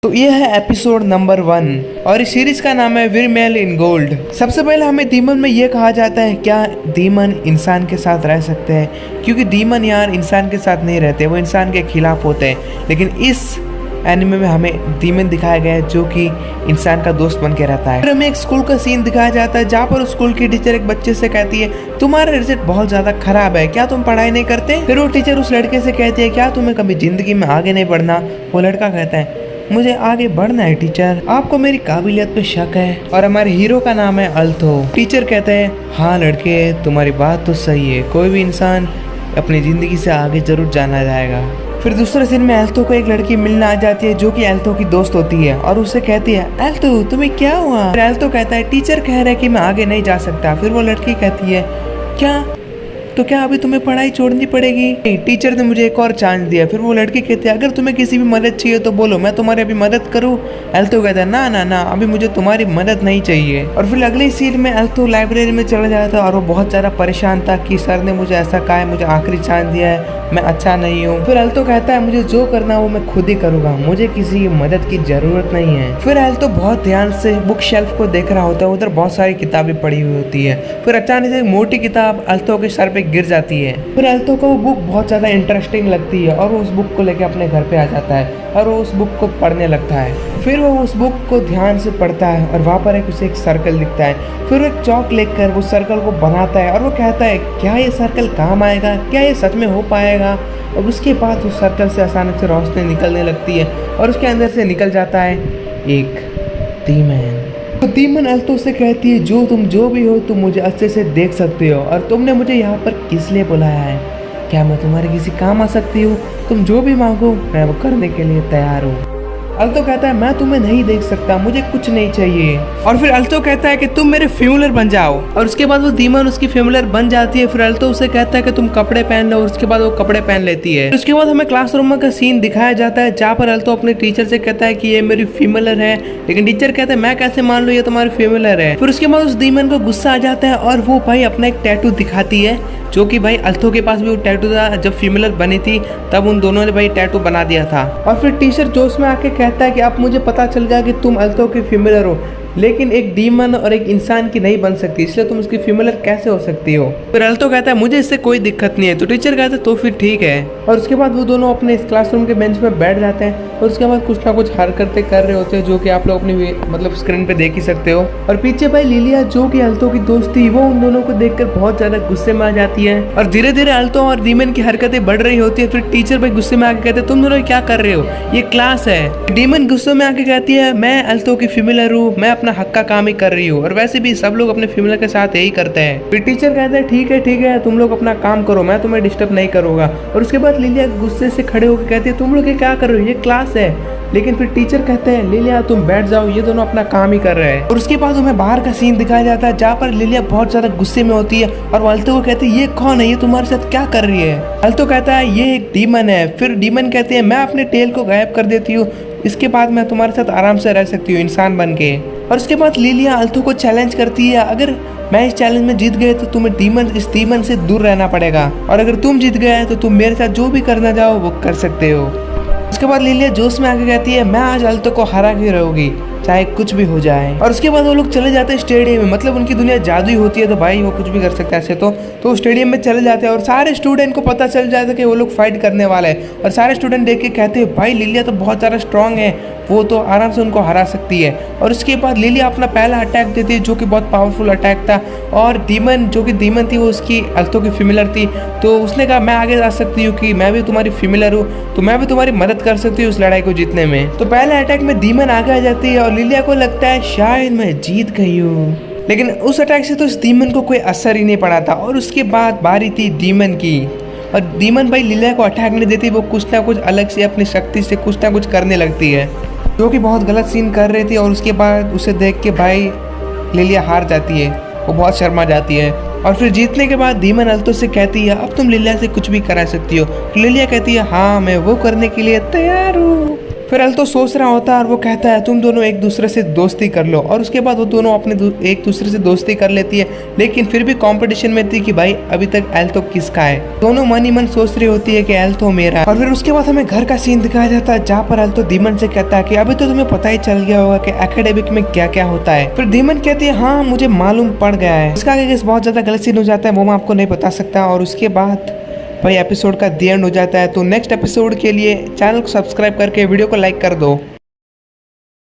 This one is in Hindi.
तो ये है एपिसोड नंबर 1 और इस सीरीज का नाम है विरमेल इन गोल्ड। सबसे पहले हमें डीमन में ये कहा जाता है क्या डीमन इंसान के साथ रह सकते हैं, क्योंकि डीमन यार इंसान के साथ नहीं रहते, वो इंसान के खिलाफ होते हैं। लेकिन इस एनिमे में हमें डीमन दिखाया गया है जो कि इंसान का दोस्त बन के रहता है। फिर हमें एक स्कूल का सीन दिखाया जाता है जहाँ पर स्कूल की टीचर एक बच्चे से कहती है तुम्हारा रिजल्ट बहुत ज्यादा खराब है, क्या तुम पढ़ाई नहीं करते। फिर वो टीचर उस लड़के से कहती है क्या तुम्हें कभी जिंदगी में आगे नहीं बढ़ना। वो लड़का कहता है मुझे आगे बढ़ना है टीचर, आपको मेरी काबिलियत पे शक है। और हमारे हीरो का नाम है अल्थो। टीचर कहते हैं हाँ लड़के तुम्हारी बात तो सही है, कोई भी इंसान अपनी जिंदगी से आगे जरूर जाना जाएगा। फिर दूसरे दिन में एल्थो को एक लड़की मिलने आ जाती है जो कि एल्थो की दोस्त होती है और उससे कहती है एल्थो तुम्हें क्या हुआ। फिर एल्थो कहता है टीचर कह रहे हैं कि मैं आगे नहीं जा सकता। फिर वो लड़की कहती है क्या तो क्या अभी तुम्हें पढ़ाई छोड़नी पड़ेगी। टीचर ने मुझे एक और चांस दिया। फिर वो लड़की कहती है अगर तुम्हें किसी भी मदद चाहिए तो बोलो, मैं तुम्हारी अभी मदद करूँ। एल्थो कहता है ना ना ना अभी मुझे तुम्हारी मदद नहीं चाहिए। और फिर अगले सीन में एल्थो लाइब्रेरी में चला जाता है और वो बहुत ज़्यादा परेशान था कि सर ने मुझे ऐसा कहा है, मुझे आखिरी चांस दिया है, मैं अच्छा नहीं हूँ। फिर एल्थो कहता है मुझे जो करना है वो मैं खुद ही करूँगा, मुझे किसी की मदद की जरूरत नहीं है। फिर एल्थो बहुत ध्यान से बुक शेल्फ को देख रहा होता है, उधर बहुत सारी किताबें पड़ी हुई होती है। फिर अचानक से एक मोटी किताब एल्थो के सर पे गिर जाती है। फिर एल्थो को वो बुक बहुत ज्यादा इंटरेस्टिंग लगती है और वो उस बुक को लेके अपने घर पे आ जाता है और वो उस बुक को पढ़ने लगता है। फिर वो उस बुक को ध्यान से पढ़ता है और वहाँ पर उसे एक सर्कल दिखता है। फिर वो एक चौक लेकर वो सर्कल को बनाता है और वो कहता है क्या ये सर्कल काम आएगा, क्या ये सच में हो पाएगा। और उसके बाद उस सर्कल से अचानक से रोशनी निकलने लगती है और उसके अंदर से निकल जाता है एक डीमन। तो डीमन एल्थो से कहती है तुम जो भी हो तुम मुझे अच्छे से देख सकते हो और तुमने मुझे यहाँ पर किस लिए बुलाया है, क्या मैं तुम्हारे किसी काम आ सकती हूँ, तुम जो भी मांगो मैं वो करने के लिए तैयार हूँ। अल्थो कहता है मैं तुम्हें नहीं देख सकता, मुझे कुछ नहीं चाहिए। और फिर अल्थो कहता है कि तुम मेरे फेमिलियर बन जाओ और उसके बाद वो डीमन उसकी फेमिलियर बन जाती है। फिर अल्थो उसे कहता है कि तुम कपड़े पहन लो और उसके बाद वो कपड़े पहन लेती है। उसके बाद हमें क्लासरूम का सीन दिखाया जाता है जहाँ पर अल्थो अपने टीचर से कहता है कि ये मेरी फेमिलियर है, लेकिन टीचर कहता है मैं कैसे मान लूँ ये तुम्हारी फेमिलियर है। फिर उसके बाद उस डीमन को गुस्सा आ जाता है और वो भाई अपना एक टैटू दिखाती है जो कि भाई अल्थो के पास भी वो टैटू था जब फेमिलियर बनी थी, तब उन दोनों ने भाई टैटू बना दिया था। और फिर टीचर जोश में आके कहता है कि अब मुझे पता चल गया कि तुम अल्थो की फेमिलियर हो, लेकिन एक डीमन और एक इंसान की नहीं बन सकती, इसलिए तुम उसकी फेमिलियर कैसे हो सकती हो। फिर अल्थो कहता है मुझे इससे कोई दिक्कत नहीं है। तो टीचर कहता है तो फिर ठीक है। और उसके बाद वो दोनों अपने इस क्लासरूम के बेंच में बैठ जाते हैं और उसके बाद कुछ ना कुछ हरकतें कर रहे होते हैं जो कि आप लोग अपनी मतलब स्क्रीन पे देख ही सकते हो। और पीछे भाई लिलिया जो कि अल्थो की दोस्त थी वो उन दोनों को देखकर बहुत ज्यादा गुस्से में आ जाती है और धीरे धीरे अल्थो और डीमन की हरकतें बढ़ रही होती है। फिर टीचर भाई गुस्से में आके कहते हैं तुम दोनों क्या कर रहे हो, ये क्लास है। डीमन गुस्से में आके कहती है मैं अल्थो की फेमिलियर हूँ, मैं अपना हक का काम ही कर रही हूँ और वैसे भी सब लोग अपने फेमिलियर के साथ यही करते हैं। फिर टीचर कहते हैं ठीक है तुम लोग अपना काम करो, मैं तुम्हें डिस्टर्ब नहीं करूंगा। और उसके बाद लिलिया गुस्से से खड़े होकर कहती है तुम लोग ये क्या कर रहे हो, ये क्लास है। लेकिन फिर टीचर कहते हैं लिलिया तुम बैठ जाओ, ये दोनों अपना काम ही कर रहे हैं। और उसके बाद हमें बाहर का सीन दिखाया जाता है जहाँ पर लिलिया बहुत ज्यादा गुस्से में होती है और वो अल्थो को कहती है ये कौन है, ये तुम्हारे साथ क्या कर रही है। अल्थो कहता है ये एक डीमन है। फिर डीमन कहते हैं मैं अपने टेल को गायब कर देती हूँ, इसके बाद मैं तुम्हारे साथ आराम से रह सकती हूँ इंसान बन के। और उसके बाद लिलिया अल्थो को चैलेंज करती है अगर मैं इस चैलेंज में जीत गए तो तुम्हें इस डीमन से दूर रहना पड़ेगा और अगर तुम जीत गए तो तुम मेरे साथ जो भी करना चाहो वो कर सकते हो। उसके बाद लिलिया जोश में आके कहती है मैं आज अल्थो को हरा के रहूंगी चाहे कुछ भी हो जाए। और उसके बाद वो लोग चले जाते हैं स्टेडियम में, मतलब उनकी दुनिया जादुई होती है तो भाई वो कुछ भी कर सकते हैं ऐसे तो स्टेडियम में चले जाते हैं और सारे स्टूडेंट को पता चल जाता है कि वो लोग फाइट करने वाले हैं। और सारे स्टूडेंट देख के कहते हैं भाई लिलिया तो बहुत ज़्यादा स्ट्रांग है, वो तो आराम से उनको हरा सकती है। और उसके बाद लिलिया अपना पहला अटैक देती है जो कि बहुत पावरफुल अटैक था और डीमन जो कि डीमन थी वो उसकी अल्थो की फेमिलियर थी, तो उसने कहा मैं आगे जा सकती हूँ कि मैं भी तुम्हारी फेमिलियर हूँ तो मैं भी तुम्हारी मदद कर सकती हूँ उस लड़ाई को जीतने में। तो पहले अटैक में डीमन आगे आ जाती है और लिलिया को लगता है शायद मैं जीत गई हूँ, लेकिन उस अटैक से तो उस डीमन को कोई असर ही नहीं पड़ा था। और उसके बाद बारी थी डीमन की और डीमन भाई लिलिया को अटैक नहीं देती, वो कुछ ना कुछ अलग से अपनी शक्ति से कुछ ना कुछ करने लगती है जो कि बहुत गलत सीन कर रही थी। और उसके बाद उसे देख के भाई लिलिया हार जाती है, वो बहुत शर्मा जाती है। और फिर जीतने के बाद डीमन अल्थो से कहती है अब तुम लिलिया से कुछ भी करा सकती हो। लिलिया कहती है हाँ मैं वो करने के लिए तैयार हूँ। फिर अल्तो सोच रहा होता है और वो कहता है तुम दोनों एक दूसरे से दोस्ती कर लो, और उसके बाद वो दोनों एक दूसरे से दोस्ती कर लेती है, लेकिन फिर भी कंपटीशन में थी कि भाई अभी तक अल्तो किसका है। दोनों मन ही मन सोच रही होती है कि अल्तो मेरा। और फिर उसके बाद हमें घर का सीन दिखाया जाता है जहाँ पर अल्तो दीमन से कहता है कि अभी तो तुम्हें पता ही चल गया होगा कि एकेडमिक में क्या क्या होता है। फिर दीमन कहती है हाँ मुझे मालूम पड़ गया है। इसका आगे बहुत ज्यादा गलत सीन हो जाता है, वो मैं आपको नहीं बता सकता। और उसके बाद भाई एपिसोड का दी एंड हो जाता है। तो नेक्स्ट एपिसोड के लिए चैनल को सब्सक्राइब करके वीडियो को लाइक कर दो।